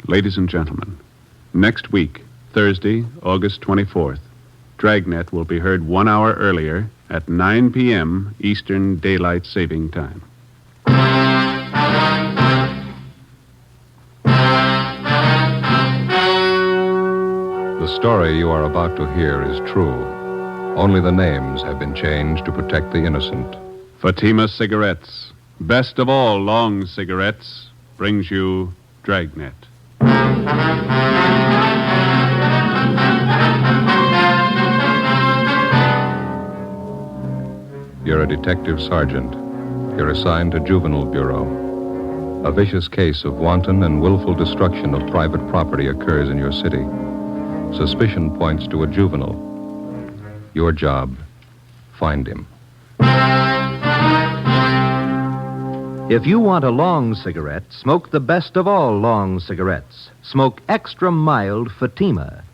Ladies and gentlemen, next week, Thursday, August 24th, Dragnet will be heard 1 hour earlier at 9 p.m. Eastern Daylight Saving Time. The story you are about to hear is true. Only the names have been changed to protect the innocent. Fatima Cigarettes, best of all long cigarettes, brings you Dragnet. You're a detective sergeant. You're assigned to Juvenile Bureau. A vicious case of wanton and willful destruction of private property occurs in your city. Suspicion points to a juvenile. Your job, find him. If you want a long cigarette, smoke the best of all long cigarettes. Smoke extra mild Fatima.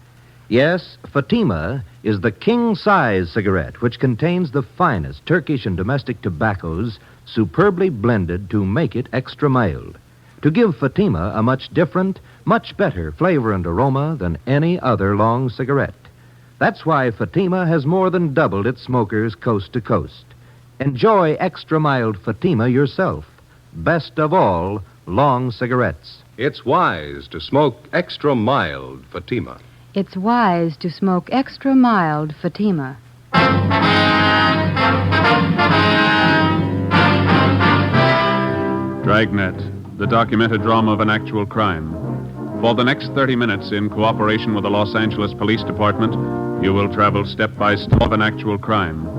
Yes, Fatima is the king-size cigarette which contains the finest Turkish and domestic tobaccos superbly blended to make it extra mild, to give Fatima a much different, much better flavor and aroma than any other long cigarette. That's why Fatima has more than doubled its smokers coast to coast. Enjoy extra mild Fatima yourself. Best of all, long cigarettes. It's wise to smoke extra mild Fatima. It's wise to smoke extra mild Fatima. Dragnet, the documented drama of an actual crime. For the next 30 minutes, in cooperation with the Los Angeles Police Department, you will travel step by step of an actual crime.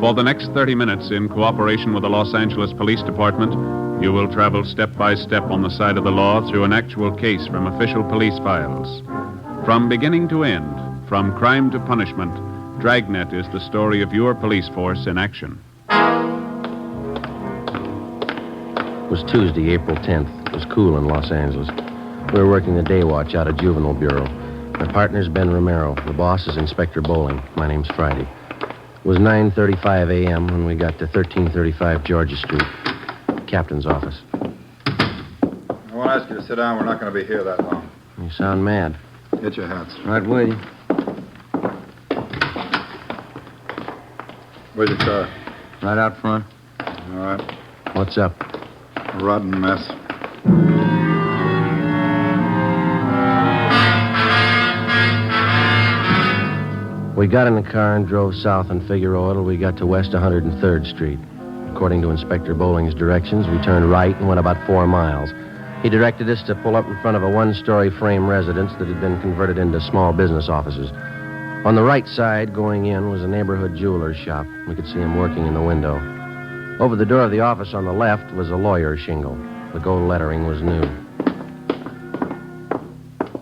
For the next 30 minutes, in cooperation with the Los Angeles Police Department, you will travel step by step on the side of the law through an actual case from official police files. From beginning to end, from crime to punishment, Dragnet is the story of your police force in action. It was Tuesday, April 10th. It was cool in Los Angeles. We were working the day watch out of Juvenile Bureau. My partner's Ben Romero. The boss is Inspector Bowling. My name's Friday. It was 9:35 a.m. when we got to 1335 Georgia Street. Captain's office. I want to ask you to sit down. We're not going to be here that long. You sound mad. Get your hats. Right with you. Where's your car? Right out front. All right. What's up? A rotten mess. We got in the car and drove south on Figueroa till we got to West 103rd Street. According to Inspector Bowling's directions, we turned right and went about 4 miles. He directed us to pull up in front of a one-story frame residence that had been converted into small business offices. On the right side, going in, was a neighborhood jeweler's shop. We could see him working in the window. Over the door of the office on the left was a lawyer's shingle. The gold lettering was new.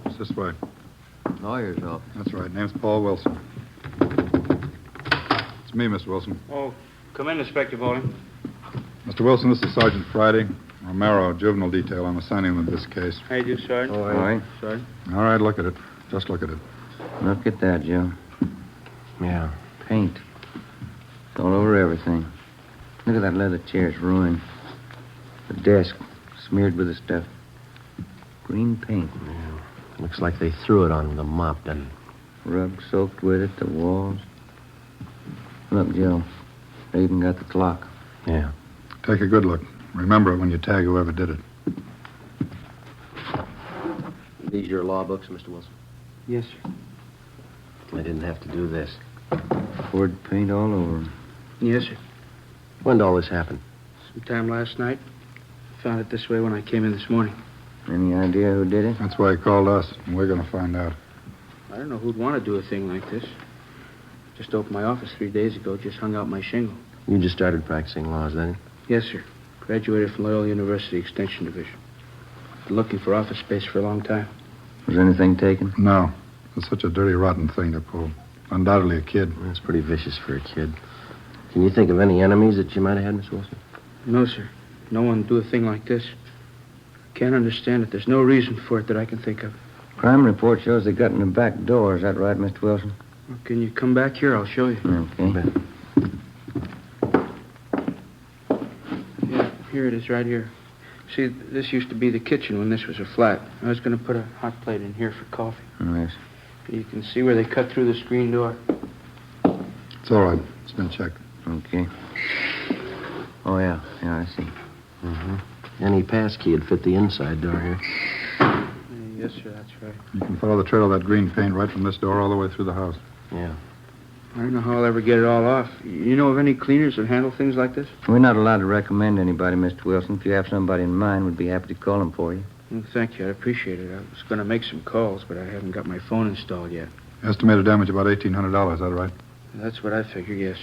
It's this way. Lawyer's office. That's right. Name's Paul Wilson. It's me, Mr. Wilson. Oh, come in, Inspector Bowling. Mr. Wilson, this is Sergeant Friday. Romero, juvenile detail. I'm assigning them this case. How you do, Sergeant? All right. Sergeant. All right, look at it. Just look at it. Look at that, Joe. Yeah. Paint. It's all over everything. Look at that leather chair. It's ruined. The desk smeared with the stuff. Green paint. Yeah. Looks like they threw it on the mop, doesn't it? Rug soaked with it, the walls. Look, Joe. They even got the clock. Yeah. Take a good look. Remember it when you tag whoever did it. These your law books, Mr. Wilson? Yes, sir. I didn't have to do this. Poured paint all over them. Yes, sir. When did all this happen? Sometime last night. Found it this way when I came in this morning. Any idea who did it? That's why he called us, and we're going to find out. I don't know who'd want to do a thing like this. Just opened my office 3 days ago, just hung out my shingle. You just started practicing laws, then? Yes, sir. Graduated from Loyola University Extension Division. Been looking for office space for a long time. Was anything taken? No. It's such a dirty, rotten thing to pull. Undoubtedly a kid. That's pretty vicious for a kid. Can you think of any enemies that you might have had, Miss Wilson? No, sir. No one would do a thing like this. Can't understand it. There's no reason for it that I can think of. Crime report shows they got in the back door. Is that right, Mr. Wilson? Well, can you come back here? I'll show you. Okay. Yeah, here it is, right here. See, this used to be the kitchen when this was a flat. I was going to put a hot plate in here for coffee. Yes. You can see where they cut through the screen door. It's all right. It's been checked. Okay. Oh, yeah. Yeah, I see. Mm-hmm. Any passkey would fit the inside door here. Yes, sir, that's right. You can follow the trail of that green paint right from this door all the way through the house. Yeah. I don't know how I'll ever get it all off. You know of any cleaners that handle things like this? We're not allowed to recommend anybody, Mr. Wilson. If you have somebody in mind, we'd be happy to call them for you. Well, thank you. I appreciate it. I was going to make some calls, but I haven't got my phone installed yet. Estimated damage about $1,800, is that right? That's what I figure, yes.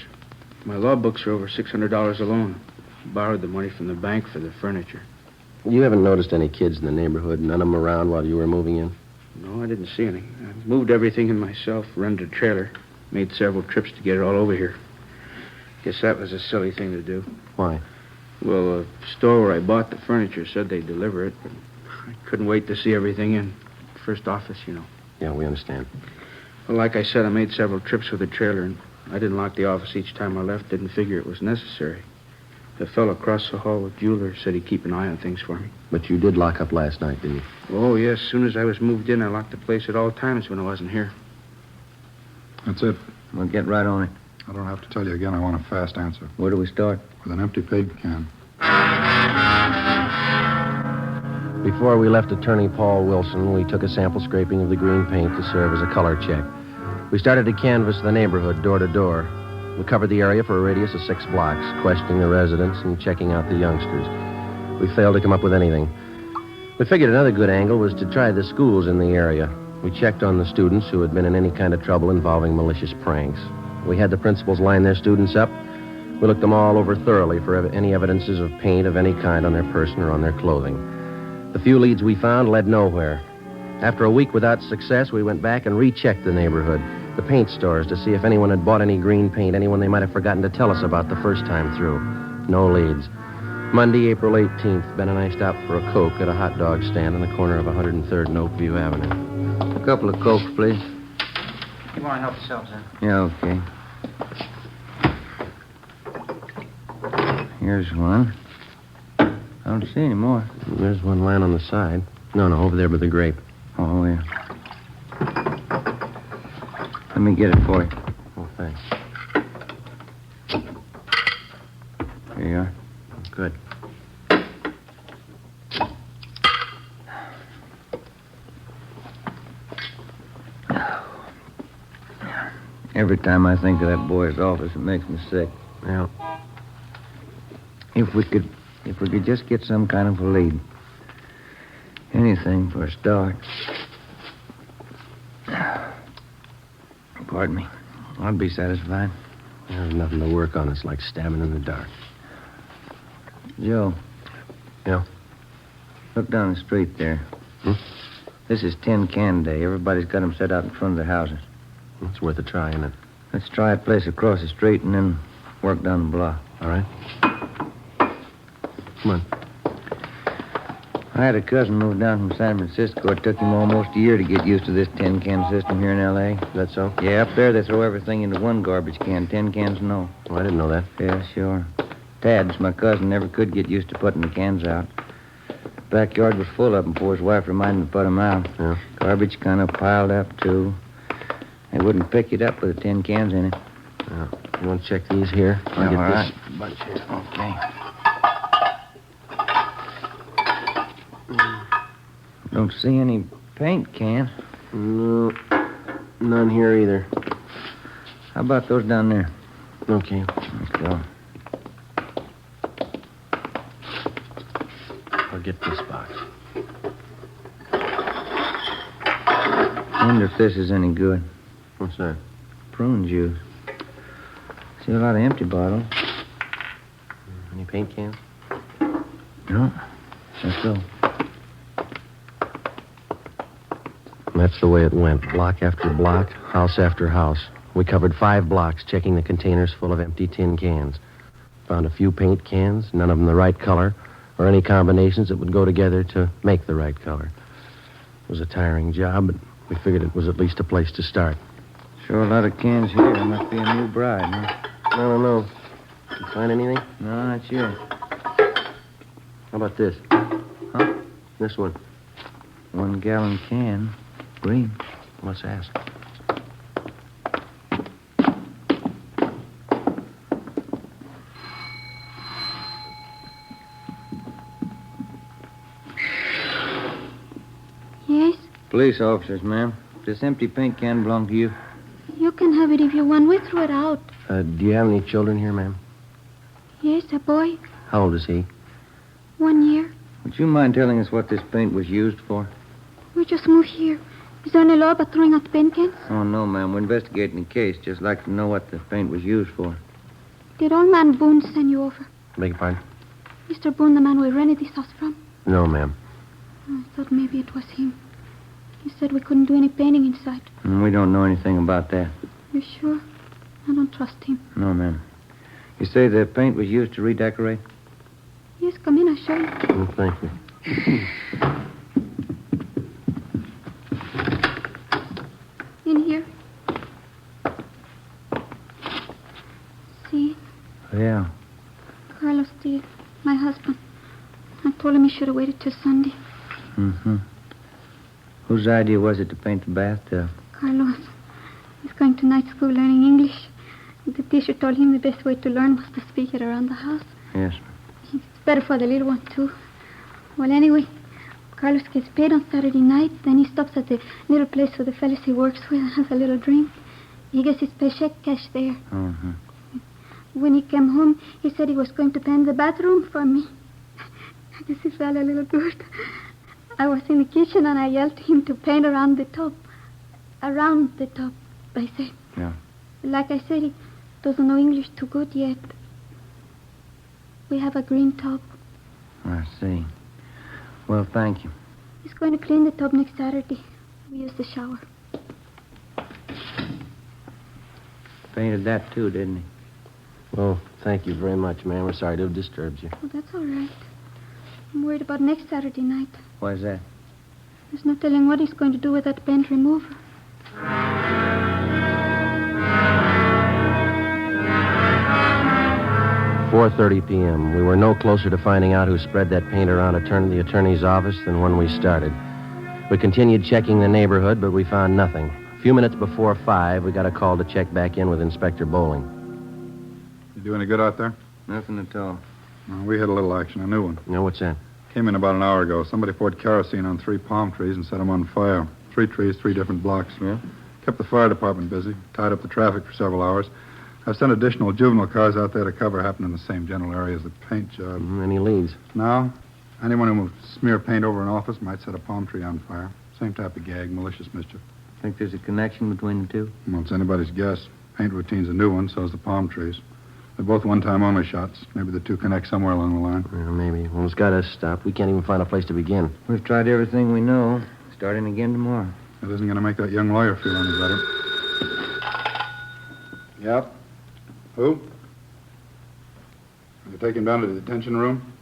My law books are over $600 alone. Borrowed the money from the bank for the furniture. You haven't noticed any kids in the neighborhood, none of them around while you were moving in? No, I didn't see any. I moved everything in myself, rented a trailer, made several trips to get it all over here. Guess that was a silly thing to do. Why? Well, the store where I bought the furniture said they'd deliver it, but I couldn't wait to see everything in. First office, you know. Yeah, we understand. Well, like I said, I made several trips with the trailer, and I didn't lock the office each time I left. Didn't figure it was necessary. The fellow across the hall with Jeweler said he'd keep an eye on things for me. But you did lock up last night, didn't you? Oh, yes. As soon as I was moved in, I locked the place at all times when I wasn't here. That's it. We'll get right on it. I don't have to tell you again. I want a fast answer. Where do we start? With an empty paint can. Before we left Attorney Paul Wilson, we took a sample scraping of the green paint to serve as a color check. We started to canvass the neighborhood door to door. We covered the area for a radius of 6 blocks, questioning the residents and checking out the youngsters. We failed to come up with anything. We figured another good angle was to try the schools in the area. We checked on the students who had been in any kind of trouble involving malicious pranks. We had the principals line their students up. We looked them all over thoroughly for any evidences of paint of any kind on their person or on their clothing. The few leads we found led nowhere. After a week without success, we went back and rechecked the neighborhood, the paint stores, to see if anyone had bought any green paint, anyone they might have forgotten to tell us about the first time through. No leads. Monday, April 18th, Ben and I stopped for a Coke at a hot dog stand on the corner of 103rd and Oakview Avenue. A couple of Cokes, please. You want to help yourselves, huh? Yeah, okay. Here's one. I don't see any more. There's one lying on the side. No, over there by the grape. Oh, yeah. Let me get it for you. Oh, thanks. Here you are. Good. Every time I think of that boy's office, it makes me sick. Yeah. If we could just get some kind of a lead. Anything for a start. Pardon me. I'd be satisfied. There's nothing to work on. It's like stabbing in the dark. Joe. Yeah? Look down the street there. Hmm? This is tin can day. Everybody's got them set out in front of their houses. It's worth a try, isn't it? Let's try a place across the street and then work down the block. All right. Come on. I had a cousin move down from San Francisco. It took him almost a year to get used to this tin can system here in L.A. Is that so? Yeah, up there they throw everything into one garbage can. Tin cans, no. Oh, I didn't know that. Yeah, sure. Tad's, my cousin, never could get used to putting the cans out. Backyard was full of them before his wife reminded him to put them out. Yeah. Garbage kind of piled up, too. They wouldn't pick it up with the tin cans in it. Yeah. You want to check these here? I'll get all this right. bunch here. Okay. Don't see any paint cans. No. None here either. How about those down there? Okay. Let's go. I'll get this box. Wonder if this is any good. What's that? Prune juice. See a lot of empty bottles. Any paint cans? No. Let's go. That's the way it went. Block after block, house after house. We covered 5 blocks, checking the containers full of empty tin cans. Found a few paint cans, none of them the right color, or any combinations that would go together to make the right color. It was a tiring job, but we figured it was at least a place to start. Sure a lot of cans here. There must be a new bride, huh? I don't know. Did you find anything? No, not sure. How about this? Huh? This one. 1 gallon can. Green. Let's ask. Yes? Police officers, ma'am. Does this empty paint can belong to you? You can have it if you want. We threw it out. Do you have any children here, ma'am? Yes, a boy. How old is he? 1 year. Would you mind telling us what this paint was used for? We just moved here. Is there any law about throwing out the paint cans? Oh, no, ma'am. We're investigating the case. Just like to know what the paint was used for. Did old man Boone send you over? Beg your pardon? Mr. Boone, the man we rented this house from? No, ma'am. I thought maybe it was him. He said we couldn't do any painting inside. We don't know anything about that. You sure? I don't trust him. No, ma'am. You say the paint was used to redecorate? Yes, come in, I'll show you. Thank you. In here. See? Yeah. Carlos did. My husband. I told him he should have waited till Sunday. Mm-hmm. Whose idea was it to paint the bathtub? Carlos. He's going to night school learning English. The teacher told him the best way to learn was to speak it around the house. Yes. It's better for the little one, too. Well, anyway, Carlos gets paid on Saturday night. Then he stops at the little place where the fellas he works with and has a little drink. He gets his paycheck cash there. Mm-hmm. When he came home, he said he was going to paint the bathroom for me. I guess he felt a little good. I was in the kitchen and I yelled to him to paint around the top. Around the top, I said. Yeah. Like I said, he doesn't know English too good yet. We have a green tub. I see. Well, thank you. He's going to clean the tub next Saturday. We use the shower. Painted that, too, didn't he? Well, thank you very much, ma'am. We're sorry to have disturbed you. Oh, that's all right. I'm worried about next Saturday night. Why's that? There's no telling what he's going to do with that paint remover. 4:30 p.m. We were no closer to finding out who spread that paint around the attorney's office than when we started. We continued checking the neighborhood, but we found nothing. A few minutes before 5, we got a call to check back in with Inspector Bowling. You do any good out there? Nothing at all. No, we had a little action, a new one. No, what's that? Came in about an hour ago. Somebody poured kerosene on 3 palm trees and set them on fire. 3 trees, 3 different blocks. Yeah? Kept the fire department busy, tied up the traffic for several hours. I've sent additional juvenile cars out there to cover happened in the same general area as the paint job. Any leads? Now, anyone who would smear paint over an office might set a palm tree on fire. Same type of gag, malicious mischief. Think there's a connection between the two? Well, it's anybody's guess. Paint routine's a new one, so's the palm trees. They're both one-time only shots. Maybe the two connect somewhere along the line. Well, maybe. Well, it's got us stopped. We can't even find a place to begin. We've tried everything we know. Starting again tomorrow. That isn't going to make that young lawyer feel any better. Yep. Who? You take him down to the detention room?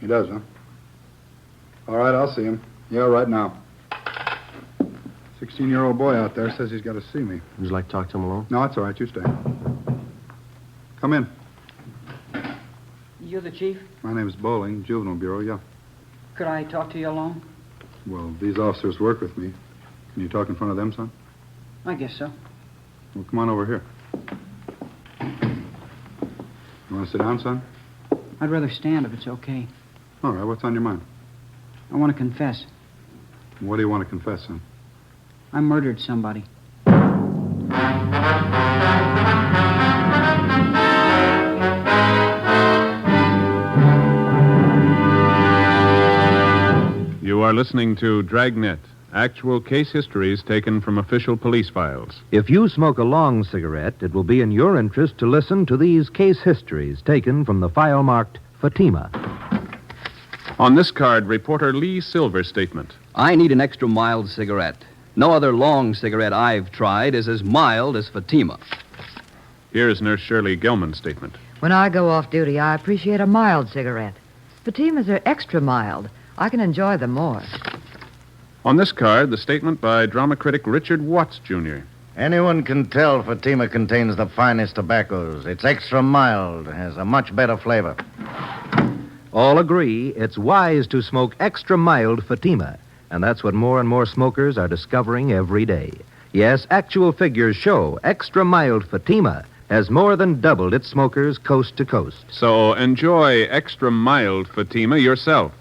He does, huh? All right, I'll see him. Yeah, right now. 16-year-old boy out there says he's got to see me. Would you like to talk to him alone? No, it's all right. You stay. Come in. You're the chief? My name is Bowling, Juvenile Bureau, yeah. Could I talk to you alone? Well, these officers work with me. Can you talk in front of them, son? I guess so. Well, come on over here. You want to sit down, son? I'd rather stand if it's okay. All right, what's on your mind? I want to confess. What do you want to confess, son? I murdered somebody. You are listening to Dragnet, actual case histories taken from official police files. If you smoke a long cigarette, it will be in your interest to listen to these case histories taken from the file marked Fatima. On this card, reporter Lee Silver's statement. I need an extra mild cigarette. No other long cigarette I've tried is as mild as Fatima. Here's Nurse Shirley Gelman's statement. When I go off duty, I appreciate a mild cigarette. Fatimas are extra mild. I can enjoy them more. On this card, the statement by drama critic Richard Watts, Jr. Anyone can tell Fatima contains the finest tobaccos. It's extra mild, has a much better flavor. All agree it's wise to smoke extra mild Fatima, and that's what more and more smokers are discovering every day. Yes, actual figures show extra mild Fatima has more than doubled its smokers coast to coast. So enjoy extra mild Fatima yourself.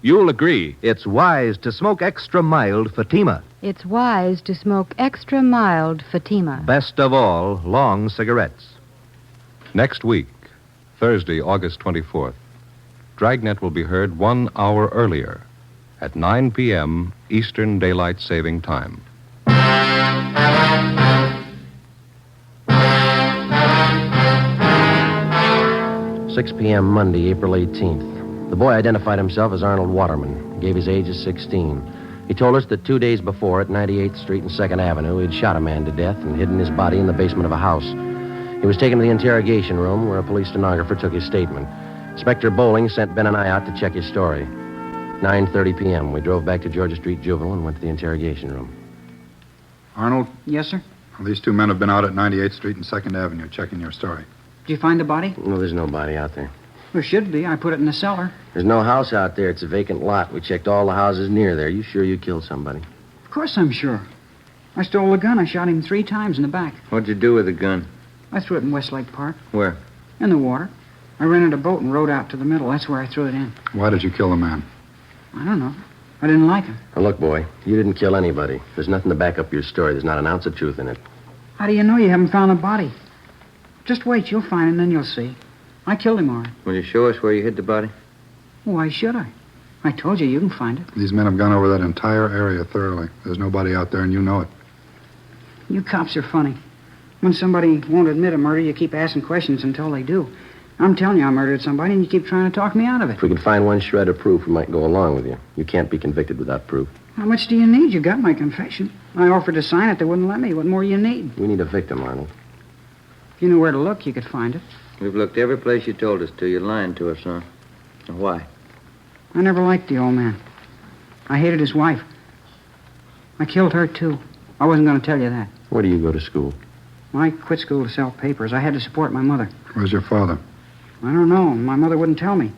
You'll agree. It's wise to smoke extra mild Fatima. It's wise to smoke extra mild Fatima. Best of all, long cigarettes. Next week, Thursday, August 24th, Dragnet will be heard 1 hour earlier at 9 p.m. Eastern Daylight Saving Time. 6 p.m. Monday, April 18th. The boy identified himself as Arnold Waterman. Gave his age as 16. He told us that 2 days before at 98th Street and 2nd Avenue, he'd shot a man to death and hidden his body in the basement of a house. He was taken to the interrogation room where a police stenographer took his statement. Inspector Bowling sent Ben and I out to check his story. 9:30 p.m. We drove back to Georgia Street Juvenile and went to the interrogation room. Arnold? Yes, sir? Well, these two men have been out at 98th Street and 2nd Avenue checking your story. Did you find the body? No, there's no body out there. There should be. I put it in the cellar. There's no house out there. It's a vacant lot. We checked all the houses near there. You sure you killed somebody? Of course I'm sure. I stole the gun. I shot him 3 times in the back. What'd you do with the gun? I threw it in Westlake Park. Where? In the water. I rented a boat and rowed out to the middle. That's where I threw it in. Why did you kill the man? I don't know. I didn't like him. Now, look, boy, you didn't kill anybody. There's nothing to back up your story. There's not an ounce of truth in it. How do you know you haven't found the body? Just wait. You'll find him, then you'll see. I killed him, all right. Will you show us where you hid the body? Why should I? I told you you can find it. These men have gone over that entire area thoroughly. There's nobody out there, and you know it. You cops are funny. When somebody won't admit a murder, you keep asking questions until they do. I'm telling you I murdered somebody, and you keep trying to talk me out of it. If we could find one shred of proof, we might go along with you. You can't be convicted without proof. How much do you need? You got my confession. I offered to sign it. They wouldn't let me. What more you need? We need a victim, Arnold. If you knew where to look, you could find it. We've looked every place you told us to. You're lying to us, huh? Why? I never liked the old man. I hated his wife. I killed her, too. I wasn't going to tell you that. Where do you go to school? I quit school to sell papers. I had to support my mother. Where's your father? I don't know. My mother wouldn't tell me.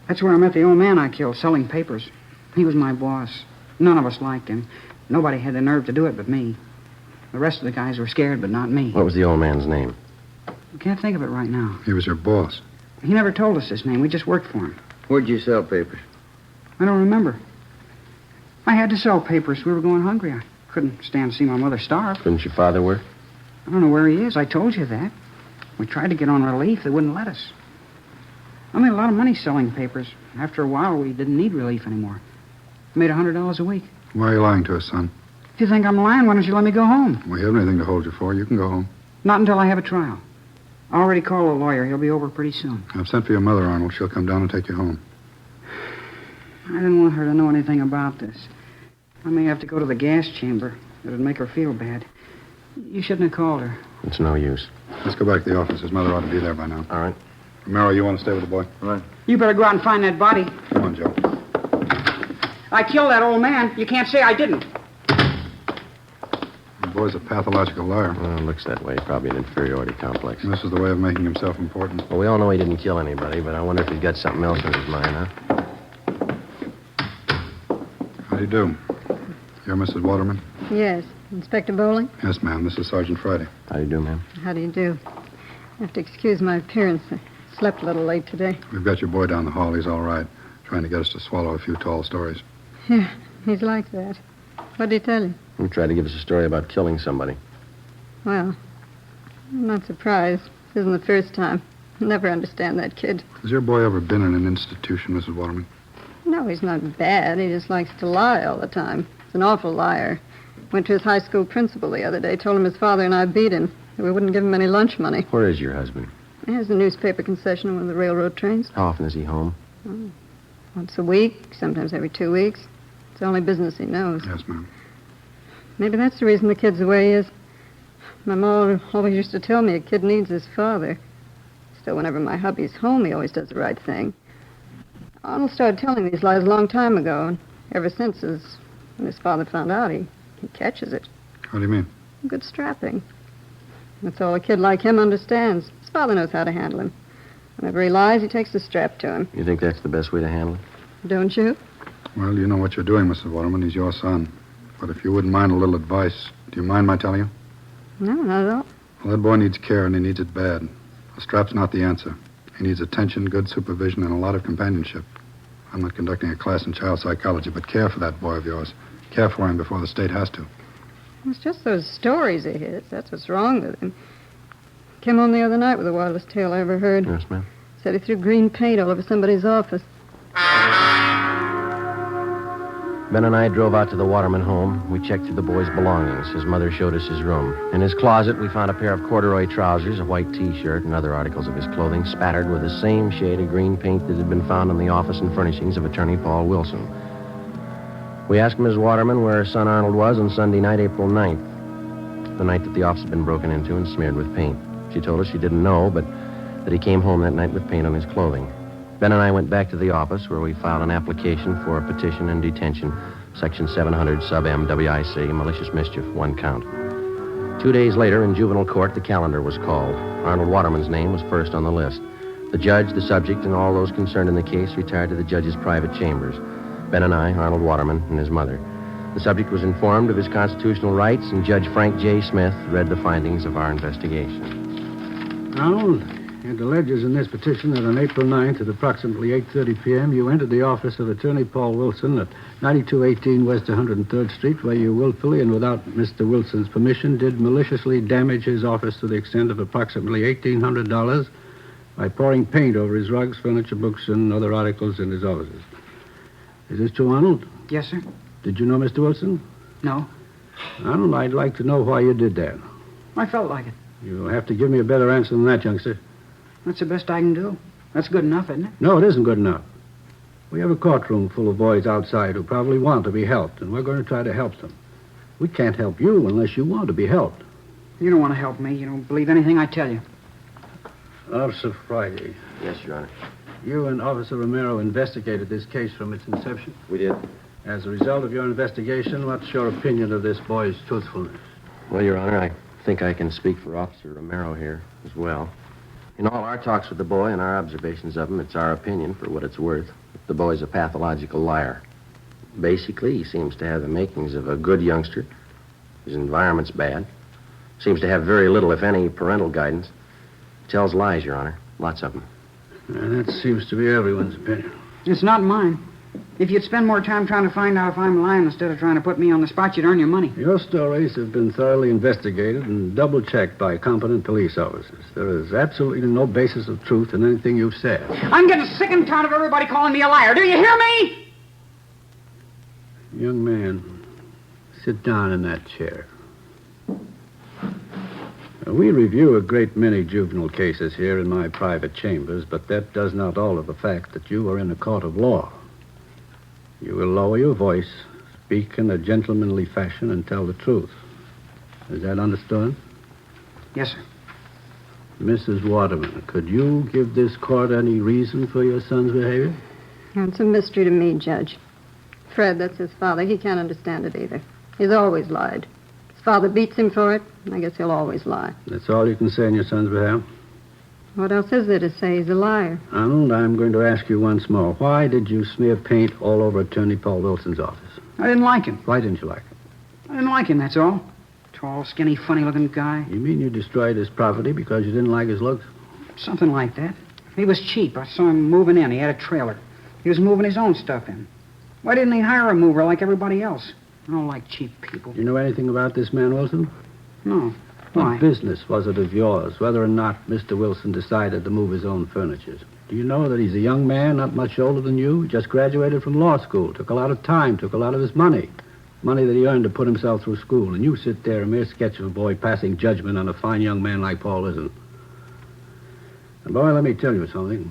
That's where I met the old man I killed, selling papers. He was my boss. None of us liked him. Nobody had the nerve to do it but me. The rest of the guys were scared, but not me. What was the old man's name? I can't think of it right now. He was your boss. He never told us his name. We just worked for him. Where'd you sell papers? I don't remember. I had to sell papers. We were going hungry. I couldn't stand to see my mother starve. Couldn't your father work? I don't know where he is. I told you that. We tried to get on relief. They wouldn't let us. I made a lot of money selling papers. After a while, we didn't need relief anymore. I made $100 a week. Why are you lying to us, son? If you think I'm lying, why don't you let me go home? We haven't anything to hold you for. You can go home. Not until I have a trial. I already called a lawyer. He'll be over pretty soon. I've sent for your mother, Arnold. She'll come down and take you home. I didn't want her to know anything about this. I may have to go to the gas chamber. It'd make her feel bad. You shouldn't have called her. It's no use. Let's go back to the office. His mother ought to be there by now. All right. Romero, you want to stay with the boy? All right. You better go out and find that body. Come on, Joe. I killed that old man. You can't say I didn't. The boy's a pathological liar. Well, it looks that way. Probably an inferiority complex. And this is the way of making himself important. Well, we all know he didn't kill anybody, but I wonder if he's got something else in his mind, huh? How do you do? You're Mrs. Waterman? Yes. Inspector Bowling? Yes, ma'am. This is Sergeant Friday. How do you do, ma'am? How do you do? I have to excuse my appearance. I slept a little late today. We've got your boy down the hall. He's all right. Trying to get us to swallow a few tall stories. Yeah, he's like that. What did he tell you? He tried to give us a story about killing somebody. Well, I'm not surprised. This isn't the first time. I'll never understand that kid. Has your boy ever been in an institution, Mrs. Waterman? No, he's not bad. He just likes to lie all the time. He's an awful liar. Went to his high school principal the other day, told him his father and I beat him. We wouldn't give him any lunch money. Where is your husband? He has a newspaper concession on one of the railroad trains. How often is he home? Oh, once a week, sometimes every 2 weeks. It's the only business he knows. Yes, ma'am. Maybe that's the reason the kid's the way he is. My mom always used to tell me a kid needs his father. Still, whenever my hubby's home, he always does the right thing. Arnold started telling these lies a long time ago, and ever since, when his father found out, he catches it. What do you mean? Good strapping. That's all a kid like him understands. His father knows how to handle him. Whenever he lies, he takes the strap to him. You think that's the best way to handle it? Don't you? Well, you know what you're doing, Mrs. Waterman. He's your son. But if you wouldn't mind a little advice, do you mind my telling you? No, not at all. Well, that boy needs care, and he needs it bad. A strap's not the answer. He needs attention, good supervision, and a lot of companionship. I'm not conducting a class in child psychology, but care for that boy of yours. Care for him before the state has to. It's just those stories of his. That's what's wrong with him. Came home the other night with the wildest tale I ever heard. Yes, ma'am. Said he threw green paint all over somebody's office. Ben and I drove out to the Waterman home. We checked through the boy's belongings. His mother showed us his room. In his closet, we found a pair of corduroy trousers, a white T-shirt, and other articles of his clothing spattered with the same shade of green paint that had been found in the office and furnishings of Attorney Paul Wilson. We asked Ms. Waterman where her son Arnold was on Sunday night, April 9th, the night that the office had been broken into and smeared with paint. She told us she didn't know, but that he came home that night with paint on his clothing. Ben and I went back to the office where we filed an application for a petition and detention, Section 700 sub M WIC, malicious mischief, 1 count. 2 days later, in juvenile court, the calendar was called. Arnold Waterman's name was first on the list. The judge, the subject, and all those concerned in the case retired to the judge's private chambers. Ben and I, Arnold Waterman, and his mother. The subject was informed of his constitutional rights, and Judge Frank J. Smith read the findings of our investigation. Arnold, it alleges in this petition that on April 9th at approximately 8:30 p.m., you entered the office of Attorney Paul Wilson at 9218 West 103rd Street, where you willfully and without Mr. Wilson's permission did maliciously damage his office to the extent of approximately $1,800 by pouring paint over his rugs, furniture, books, and other articles in his offices. Is this true, Arnold? Yes, sir. Did you know Mr. Wilson? No. Arnold, I'd like to know why you did that. I felt like it. You'll have to give me a better answer than that, youngster. That's the best I can do. That's good enough, isn't it? No, it isn't good enough. We have a courtroom full of boys outside who probably want to be helped, and we're going to try to help them. We can't help you unless you want to be helped. You don't want to help me. You don't believe anything I tell you. Officer Friday. Yes, Your Honor. You and Officer Romero investigated this case from its inception. We did. As a result of your investigation, what's your opinion of this boy's truthfulness? Well, Your Honor, I think I can speak for Officer Romero here as well. In all our talks with the boy and our observations of him, it's our opinion, for what it's worth, that the boy's a pathological liar. Basically, he seems to have the makings of a good youngster. His environment's bad. Seems to have very little, if any, parental guidance. Tells lies, Your Honor. Lots of them. And that seems to be everyone's opinion. It's not mine. If you'd spend more time trying to find out if I'm lying instead of trying to put me on the spot, you'd earn your money. Your stories have been thoroughly investigated and double-checked by competent police officers. There is absolutely no basis of truth in anything you've said. I'm getting sick and tired of everybody calling me a liar. Do you hear me? Young man, sit down in that chair. We review a great many juvenile cases here in my private chambers, but that does not alter the fact that you are in a court of law. You will lower your voice, speak in a gentlemanly fashion, and tell the truth. Is that understood? Yes, sir. Mrs. Waterman, could you give this court any reason for your son's behavior? It's a mystery to me, Judge. Fred, that's his father. He can't understand it either. He's always lied. His father beats him for it, and I guess he'll always lie. That's all you can say on your son's behalf? What else is there to say? He's a liar. Arnold, I'm going to ask you once more. Why did you smear paint all over Attorney Paul Wilson's office? I didn't like him. Why didn't you like him? I didn't like him, that's all. Tall, skinny, funny-looking guy. You mean you destroyed his property because you didn't like his looks? Something like that. He was cheap. I saw him moving in. He had a trailer. He was moving his own stuff in. Why didn't he hire a mover like everybody else? I don't like cheap people. Do you know anything about this man, Wilson? No. Why? What business was it of yours, whether or not Mr. Wilson decided to move his own furniture? Do you know that he's a young man, not much older than you, just graduated from law school, took a lot of time, took a lot of his money that he earned to put himself through school, and you sit there, a mere sketch of a boy passing judgment on a fine young man like Paul Wilson. And, boy, let me tell you something.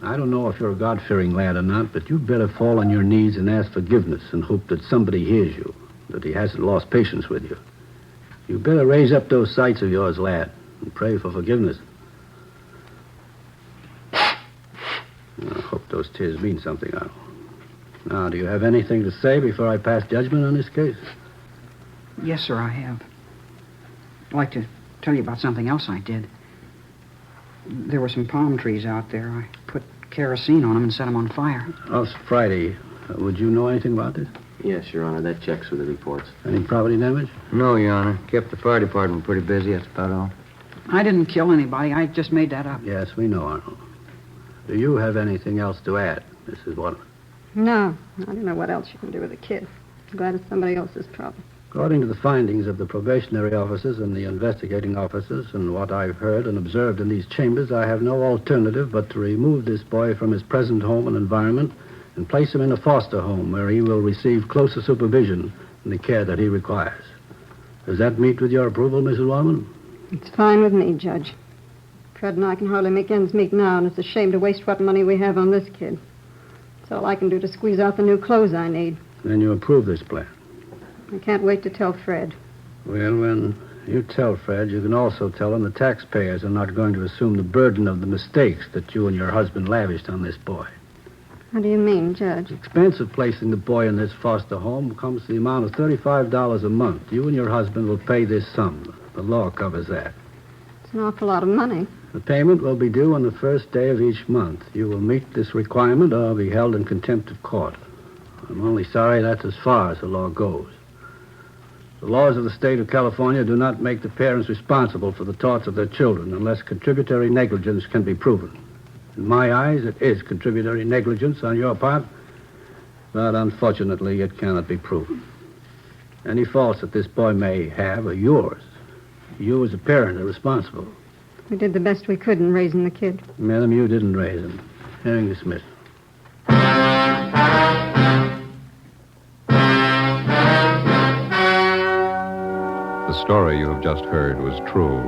I don't know if you're a God-fearing lad or not, but you'd better fall on your knees and ask forgiveness and hope that somebody hears you, that he hasn't lost patience with you. You better raise up those sights of yours, lad, and pray for forgiveness. I hope those tears mean something, Arnold. Now, do you have anything to say before I pass judgment on this case? Yes, sir, I have. I'd like to tell you about something else I did. There were some palm trees out there. I put kerosene on them and set them on fire. Last Friday, would you know anything about this? Yes, Your Honor. That checks with the reports. Any property damage? No, Your Honor. Kept the fire department pretty busy, that's about all. I didn't kill anybody. I just made that up. Yes, we know, Arnold. Do you have anything else to add, Mrs. Waterman? No, I don't know what else you can do with a kid. I'm glad it's somebody else's problem. According to the findings of the probationary officers and the investigating officers and what I've heard and observed in these chambers, I have no alternative but to remove this boy from his present home and environment and place him in a foster home where he will receive closer supervision and the care that he requires. Does that meet with your approval, Mrs. Waterman? It's fine with me, Judge. Fred and I can hardly make ends meet now, and it's a shame to waste what money we have on this kid. It's all I can do to squeeze out the new clothes I need. Then you approve this plan? I can't wait to tell Fred. Well, when you tell Fred, you can also tell him the taxpayers are not going to assume the burden of the mistakes that you and your husband lavished on this boy. How do you mean, Judge? The expense of placing the boy in this foster home comes to the amount of $35 a month. You and your husband will pay this sum. The law covers that. It's an awful lot of money. The payment will be due on the first day of each month. You will meet this requirement or be held in contempt of court. I'm only sorry that's as far as the law goes. The laws of the state of California do not make the parents responsible for the torts of their children unless contributory negligence can be proven. In my eyes, it is contributory negligence on your part, but unfortunately, it cannot be proven. Any faults that this boy may have are yours. You as a parent are responsible. We did the best we could in raising the kid. Madam, you didn't raise him. Hearing dismissed. The story you have just heard was true.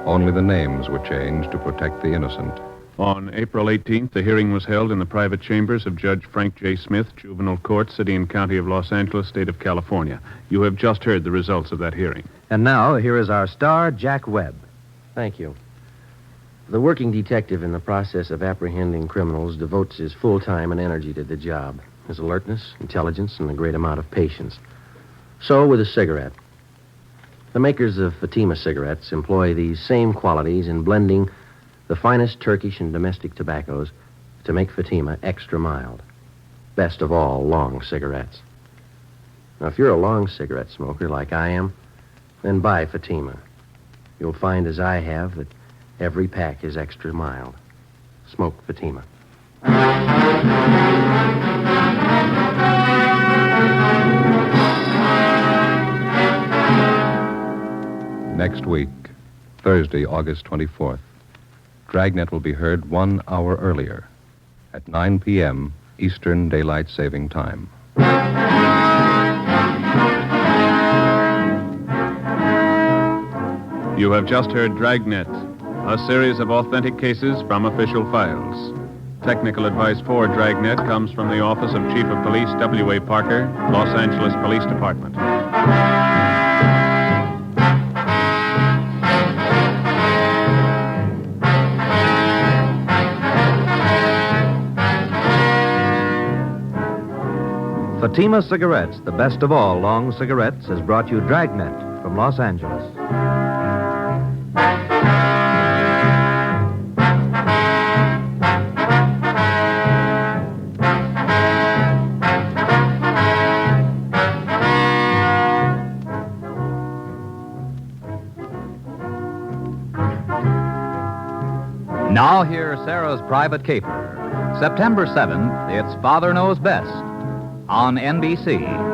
Only the names were changed to protect the innocent. On April 18th, the hearing was held in the private chambers of Judge Frank J. Smith, Juvenile Court, City and County of Los Angeles, State of California. You have just heard the results of that hearing. And now, here is our star, Jack Webb. Thank you. The working detective in the process of apprehending criminals devotes his full time and energy to the job. His alertness, intelligence, and a great amount of patience. So with a cigarette. The makers of Fatima cigarettes employ these same qualities in blending the finest Turkish and domestic tobaccos to make Fatima extra mild. Best of all, long cigarettes. Now, if you're a long cigarette smoker like I am, then buy Fatima. You'll find, as I have, that every pack is extra mild. Smoke Fatima. Next week, Thursday, August 24th, Dragnet will be heard 1 hour earlier at 9 p.m. Eastern Daylight Saving Time. You have just heard Dragnet, a series of authentic cases from official files. Technical advice for Dragnet comes from the Office of Chief of Police W.A. Parker, Los Angeles Police Department. Fatima Cigarettes, the best of all long cigarettes, has brought you Dragnet from Los Angeles. Now hear Sarah's Private Caper. September 7th, it's Father Knows Best on NBC.